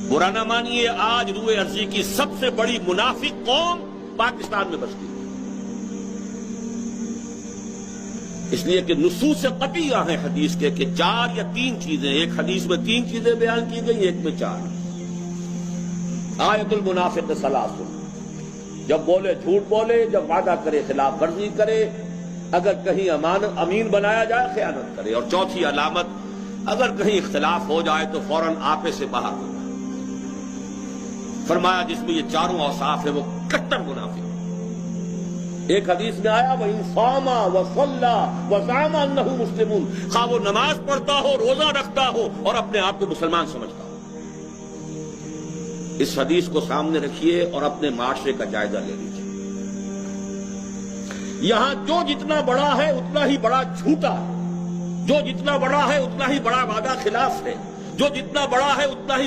برا نہ مانیے، آج روئے ارضی کی سب سے بڑی منافق قوم پاکستان میں بستی ہے، اس لیے کہ نصوص قطعیہ ہیں حدیث کے کہ 4 یا 3 چیزیں، ایک حدیث میں 3 چیزیں بیان کی گئی، ایک میں 4۔ آیت المنافق ثلاث، جب بولے جھوٹ بولے، جب وعدہ کرے خلاف ورزی کرے، اگر کہیں امین بنایا جائے خیانت کرے، اور چوتھی علامت اگر کہیں اختلاف ہو جائے تو فوراً آپے سے باہر ہو جائے۔ فرمایا جس میں یہ 4 اوصاف ہے وہ کٹر منافق۔ ایک حدیث میں آیا وَإِن صَامَ وَصَلَّى وَزَعَمَ أَنَّهُ مُسْلِمٌ، خواہ وہ نماز پڑھتا ہو، روزہ رکھتا ہو اور اپنے آپ کو مسلمان سمجھتا ہو۔ اس حدیث کو سامنے رکھیے اور اپنے معاشرے کا جائزہ لے لیجیے۔ یہاں جو جتنا بڑا ہے اتنا ہی بڑا جھوٹا ہے، جو جتنا بڑا ہے اتنا ہی بڑا وعدہ خلاف ہے، جو جتنا بڑا ہے اتنا ہی